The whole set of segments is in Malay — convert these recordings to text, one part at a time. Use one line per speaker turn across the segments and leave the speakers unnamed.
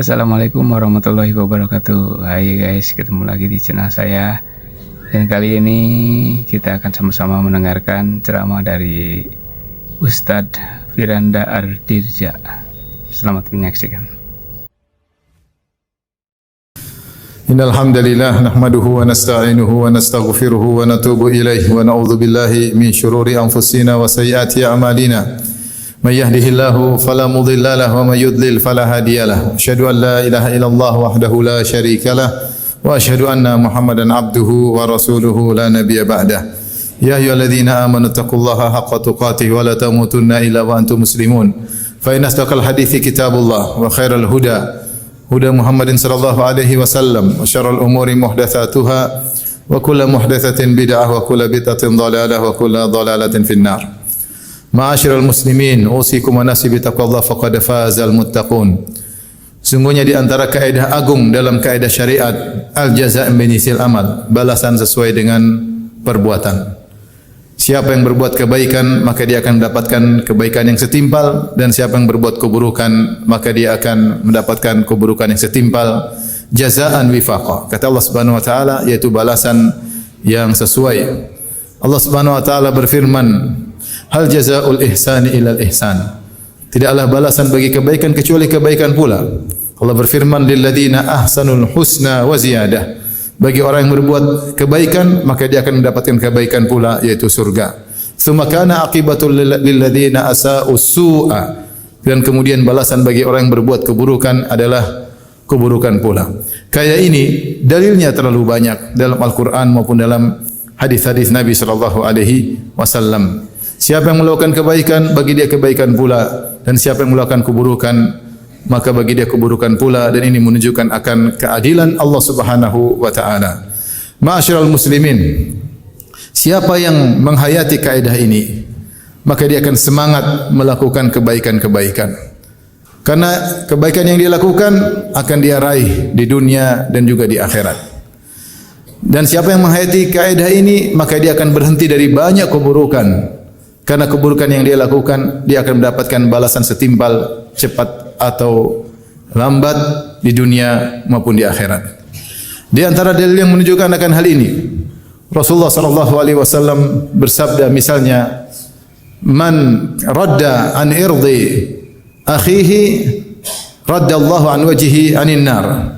Assalamualaikum warahmatullahi wabarakatuh. Hai guys, ketemu lagi di channel saya. Dan kali ini kita akan sama-sama mendengarkan ceramah dari Ustadz Firanda Ardirja. Selamat menyaksikan.
Innal hamdalillah nahmaduhu wa nasta'inuhu wa nastaghfiruhu wa natubu ilaihi wa na'udzu billahi min shururi anfusina wa sayyiati a'malina. Man yahdihillahu fala mudilla lahu wa may yudlil fala hadiyalah. Asyhadu an la ilaha illallah wahdahu la syarikalah wa asyhadu anna Muhammadan abduhu wa rasuluhu la nabiyya ba'dah. Ya ayyuhalladzina amanu taqullaha haqqa tuqatih wa la tamutunna illa wa antum muslimun. Fa inna asdaqal hadithi kitabullah wa khairal huda huda Muhammadin sallallahu alaihi wasallam wa syarrul umuri muhdatsatuha wa kullu muhdatsatin bid'ah wa kullu bid'atin dhalalah wa kullu dhalalatin finnar. Ma'asyiral muslimin, usikum wa nafsi bi taqwallah faqad fazal muttaqun. Sungguhnya di antara kaidah agung dalam kaidah syariat, al jazaa' min jinsil amal, balasan sesuai dengan perbuatan. Siapa yang berbuat kebaikan maka dia akan mendapatkan kebaikan yang setimpal, dan siapa yang berbuat keburukan maka dia akan mendapatkan keburukan yang setimpal. Jazaa'an wifaqa. Kata Allah Subhanahu wa taala, yaitu balasan yang sesuai. Allah Subhanahu wa taala berfirman, hal jazaa'ul ihsani ilal ihsan. Tidaklah balasan bagi kebaikan kecuali kebaikan pula. Allah berfirman, lil ladzina ahsanul husna wa ziyadah. Bagi orang yang berbuat kebaikan maka dia akan mendapatkan kebaikan pula, yaitu surga. Tsumma kana aqibatul lil ladzina asa'u su'a. Dan kemudian balasan bagi orang yang berbuat keburukan adalah keburukan pula. Kayak ini dalilnya terlalu banyak dalam Al-Qur'an maupun dalam hadis-hadis Nabi sallallahu alaihi wasallam. Siapa yang melakukan kebaikan, bagi dia kebaikan pula, dan siapa yang melakukan keburukan, maka bagi dia keburukan pula, dan ini menunjukkan akan keadilan Allah Subhanahu wa taala. Ma'asyiral muslimin, siapa yang menghayati kaidah ini, maka dia akan semangat melakukan kebaikan-kebaikan. Karena kebaikan yang dia lakukan akan dia raih di dunia dan juga di akhirat. Dan siapa yang menghayati kaidah ini, maka dia akan berhenti dari banyak keburukan. Karena keburukan yang dia lakukan, dia akan mendapatkan balasan setimpal, cepat atau lambat di dunia maupun di akhirat. Di antara dalil yang menunjukkan akan hal ini, Rasulullah sallallahu alaihi wasallam bersabda misalnya, man radda an irdi akhihi raddallahu an wajhihi anin nar.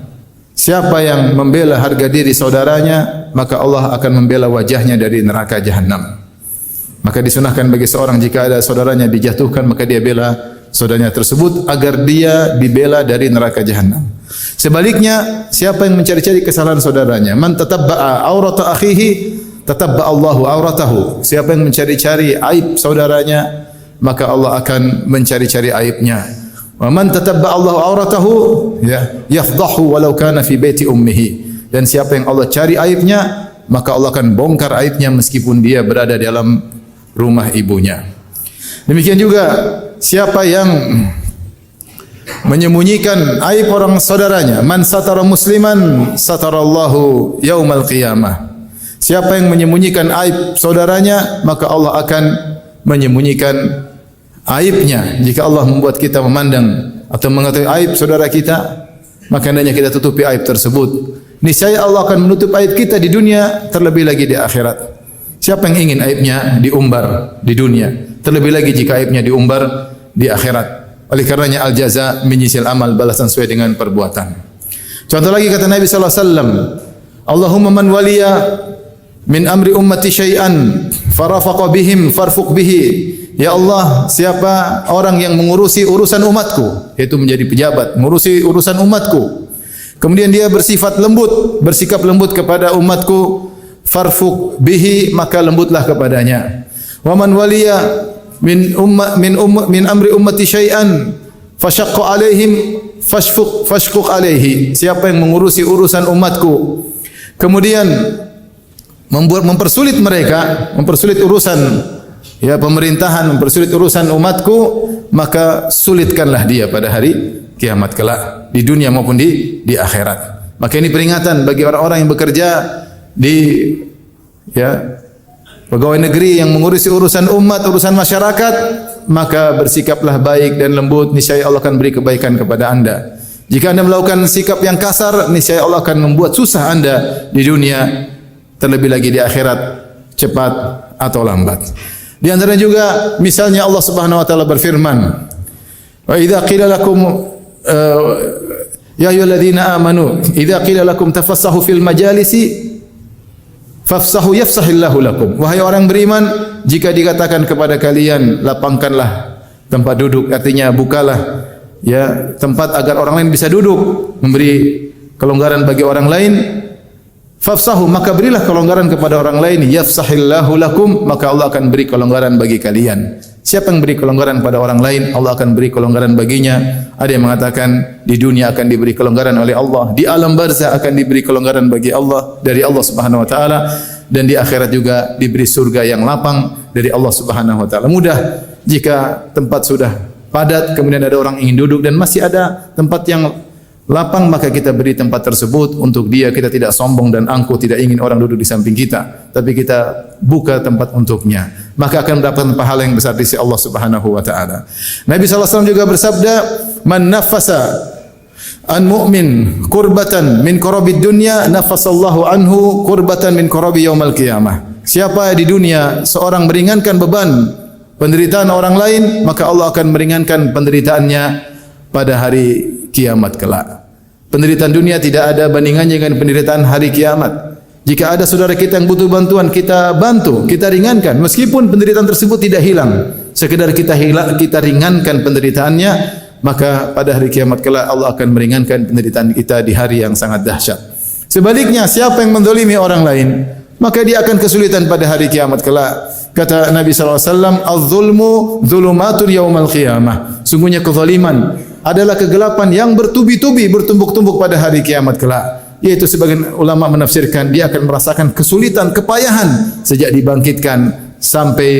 Siapa yang membela harga diri saudaranya, maka Allah akan membela wajahnya dari neraka jahanam. Maka disunahkan bagi seorang jika ada saudaranya dijatuhkan, maka dia bela saudaranya tersebut agar dia dibela dari neraka jahanam. Sebaliknya, siapa yang mencari-cari kesalahan saudaranya, man tatabba'a aurata akhihi tatabba'a Allahu auratahu. Siapa yang mencari-cari aib saudaranya, maka Allah akan mencari-cari aibnya. Wa man tatabba'a Allahu auratahu yafdahu walau kana fi baiti ummihi. Dan siapa yang Allah cari aibnya, maka Allah akan bongkar aibnya meskipun dia berada di dalam rumah ibunya. Demikian juga siapa yang menyembunyikan aib orang saudaranya, man satara musliman satarallahu yaumal qiyamah. Siapa yang menyembunyikan aib saudaranya, maka Allah akan menyembunyikan aibnya. Jika Allah membuat kita memandang atau mengetahui aib saudara kita, maka hendaknya kita tutupi aib tersebut. Niscaya Allah akan menutup aib kita di dunia, terlebih lagi di akhirat. Siapa yang ingin aibnya diumbar di dunia, terlebih lagi jika aibnya diumbar di akhirat. Oleh karenanya al jaza' min jinsil amal, balasan sesuai dengan perbuatan. Contoh lagi kata Nabi sallallahu alaihi wasallam, Allahumma man waliya min amri ummati syai'an farafaqa bihim farfuq bihi. Ya Allah, siapa orang yang mengurusi urusan umatku, yaitu menjadi pejabat, mengurusi urusan umatku, kemudian dia bersifat lembut, bersikap lembut kepada umatku, farfuq bihi, maka lembutlah kepadanya. Wa man waliya min amri ummati syai'an fashaqqa alaihim fashfuq alaihi. Siapa yang mengurusi urusan umatku kemudian mempersulit mereka, mempersulit urusan pemerintahan, mempersulit urusan umatku, maka sulitkanlah dia pada hari kiamat kelak, di dunia maupun di akhirat. Maka ini peringatan bagi orang-orang yang bekerja di pegawai negeri yang mengurusi urusan umat, urusan masyarakat, maka bersikaplah baik dan lembut, niscaya Allah akan beri kebaikan kepada anda. Jika Anda melakukan sikap yang kasar, niscaya Allah akan membuat susah Anda di dunia, terlebih lagi di akhirat, cepat atau lambat. Di antaranya juga misalnya Allah Subhanahu wa taala berfirman, "Wa idza qila lakum ya ayyuhalladzina amanu idza qila lakum tafassahu fil majalisi fafsahu yafsahillahu lakum." Wahai orang beriman, jika dikatakan kepada kalian lapangkanlah tempat duduk, artinya bukalah ya tempat agar orang lain bisa duduk, memberi kelonggaran bagi orang lain. Fafsahu, maka berilah kelonggaran kepada orang lain. Yafsahillahu lakum, maka Allah akan beri kelonggaran bagi kalian. Siapa yang beri kelonggaran pada orang lain, Allah akan beri kelonggaran baginya. Ada yang mengatakan di dunia akan diberi kelonggaran oleh Allah, di alam barzah akan diberi kelonggaran bagi Allah dari Allah Subhanahu wa taala, dan di akhirat juga diberi surga yang lapang dari Allah Subhanahu wa taala. Mudah jika tempat sudah padat, kemudian ada orang ingin duduk dan masih ada tempat yang lapang, maka kita beri tempat tersebut untuk dia. Kita tidak sombong dan angkuh, tidak ingin orang duduk di samping kita, tapi kita buka tempat untuknya, maka akan mendapatkan pahala yang besar di sisi Allah Subhanahu wa taala. Nabi sallallahu alaihi wasallam juga bersabda, "Man nafasa an mu'min kurbatan min kurabid dunya, nafasallahu anhu kurbatan min kurabi yaumil qiyamah." Siapa di dunia seorang meringankan beban penderitaan orang lain, maka Allah akan meringankan penderitaannya pada hari kiamat kelak. Penderitaan dunia tidak ada bandingannya dengan penderitaan hari kiamat. Jika ada saudara kita yang butuh bantuan, kita bantu, kita ringankan, meskipun penderitaan tersebut tidak hilang, sekedar kita ringankan penderitaannya, maka pada hari kiamat kelak Allah akan meringankan penderitaan kita di hari yang sangat dahsyat. Sebaliknya, siapa yang menzalimi orang lain, maka dia akan kesulitan pada hari kiamat kelak. Kata Nabi sallallahu alaihi wasallam, "Az-zulmu dzulumatun yaumal qiyamah." Sungguhnya kezaliman adalah kegelapan yang bertubi-tubi, bertumbuk-tumbuk pada hari kiamat kelak. Yaitu sebagian ulama menafsirkan dia akan merasakan kesulitan, kepayahan sejak dibangkitkan sampai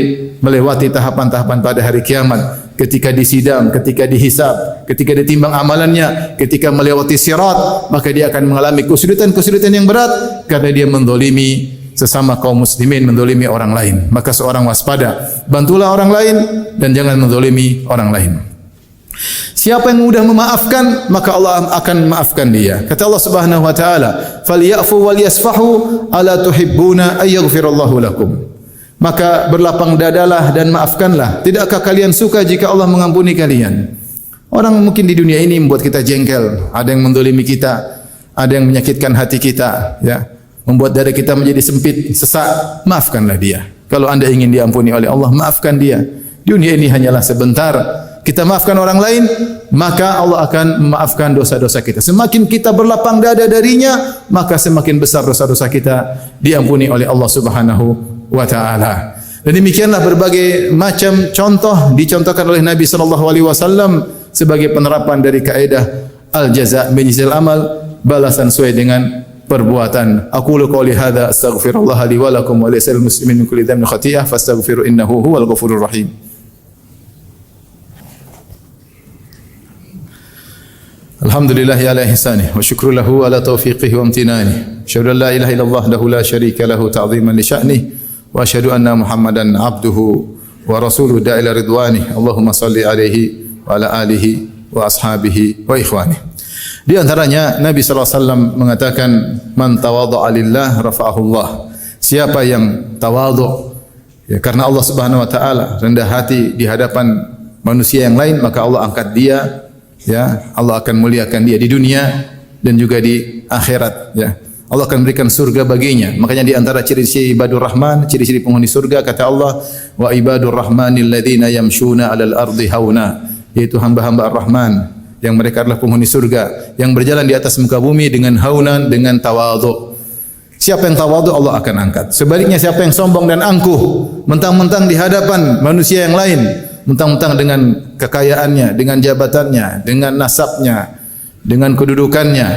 melewati tahapan-tahapan pada hari kiamat. Ketika disidang, ketika dihisab, ketika ditimbang amalannya, ketika melewati sirat, maka dia akan mengalami kesulitan-kesulitan yang berat karena dia menzalimi sesama kaum muslimin, menzalimi orang lain. Maka seorang waspada, bantulah orang lain dan jangan menzalimi orang lain. Siapa yang mudah memaafkan, maka Allah akan memaafkan dia. Kata Allah Subhanahu wa taala, "Falyafu wal yasfahu ala tuhibbuna ay yaghfirallahu lakum." Maka berlapang dadalah dan maafkanlah. Tidakkah kalian suka jika Allah mengampuni kalian? Orang mungkin di dunia ini membuat kita jengkel, ada yang mendolimi kita, ada yang menyakitkan hati kita, ya, membuat dada kita menjadi sempit, sesak. Maafkanlah dia. Kalau anda ingin diampuni oleh Allah, maafkan dia. Dunia ini hanyalah sebentar. Kita maafkan orang lain, maka Allah akan memaafkan dosa-dosa kita. Semakin kita berlapang dada darinya, maka semakin besar dosa-dosa kita diampuni oleh Allah Subhanahu wa taala. Dan demikianlah berbagai macam contoh dicontohkan oleh Nabi sallallahu alaihi wasallam sebagai penerapan dari kaidah al-jaza' min jinsil amal, balasan sesuai dengan perbuatan. Aqulu qouli hadza astaghfirullah li wa lakum wa lisal muslimin min kulli dhanbin khati'ah fastaghfiru innahu huwal ghafurur rahim. Alhamdulillah ala ihsanih wa syukru lahu ala taufiqihi wa amtinani. Asyhadu an la ilaha illallah lahu la syarika lahu ta'ziman li sya'nih wa asyhadu anna Muhammadan abduhu wa rasuluhu da'ila ridwani. Allahumma salli alaihi wa ala alihi wa ashabihi wa ikhwani. Di antaranya Nabi sallallahu alaihi wasallam mengatakan, "Man tawadha'a lillah rafa'ahu Allah." Siapa yang tawadhu ya karena Allah Subhanahu wa taala, rendah hati di hadapan manusia yang lain, maka Allah angkat dia. Ya, Allah akan muliakan dia di dunia dan juga di akhirat. Ya, Allah akan berikan surga baginya. Makanya di antara ciri-ciri ibadur rahman, ciri-ciri penghuni surga, kata Allah, "Wa ibadur rahmanil ladzina yamshuna 'alal ardi hauna." Yaitu hamba-hamba ar-Rahman yang mereka adalah penghuni surga yang berjalan di atas muka bumi dengan haunan, dengan tawadhu. Siapa yang tawadhu, Allah akan angkat. Sebaliknya siapa yang sombong dan angkuh, mentang-mentang di hadapan manusia yang lain, mentang-mentang dengan kekayaannya, dengan jabatannya, dengan nasabnya, dengan kedudukannya,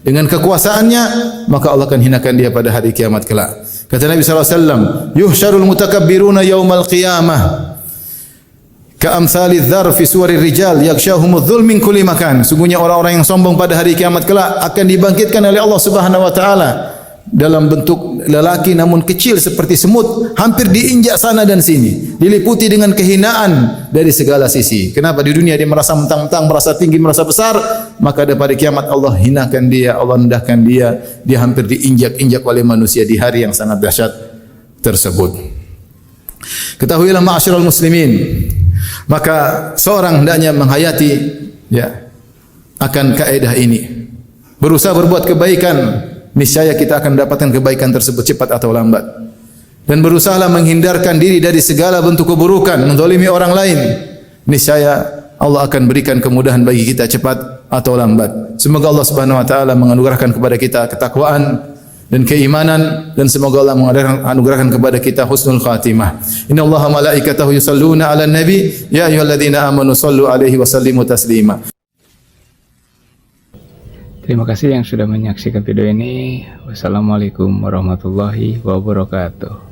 dengan kekuasaannya, maka Allah akan hinakan dia pada hari kiamat kelak. Kata Nabi sallallahu alaihi wasallam, "Yuhsyarul mutakabbiruna yaumal qiyamah ka'amsalidz dzar fi suwarir rijal yakshahumudz dzul min kulli makan." Sungguhnya orang-orang yang sombong pada hari kiamat kelak akan dibangkitkan oleh Allah Subhanahu wa taala dalam bentuk lelaki namun kecil seperti semut, hampir diinjak sana dan sini, diliputi dengan kehinaan dari segala sisi. Kenapa? Di dunia dia merasa mentang-mentang, merasa tinggi, merasa besar. maka pada hari kiamat Allah hinakan dia, Allah rendahkan dia, dia hampir diinjak-injak oleh manusia di hari yang sangat dahsyat tersebut. Ketahuilah ma'asyiral muslimin, maka seorang hendaknya menghayati akan kaidah ini. Berusaha berbuat kebaikan, niscaya kita akan mendapatkan kebaikan tersebut cepat atau lambat. Dan berusahalah menghindarkan diri dari segala bentuk keburukan, menzalimi orang lain. Niscaya Allah akan berikan kemudahan bagi kita cepat atau lambat. Semoga Allah Subhanahu wa taala menganugerahkan kepada kita ketakwaan dan keimanan, dan semoga Allah menganugerahkan kepada kita husnul khatimah. Innallaha malaikatahu yusalluna 'alan nabi ya ayyuhalladzina amanu shallu 'alaihi wa sallimu taslima.
Terima kasih yang sudah menyaksikan video ini. Wassalamualaikum warahmatullahi wabarakatuh.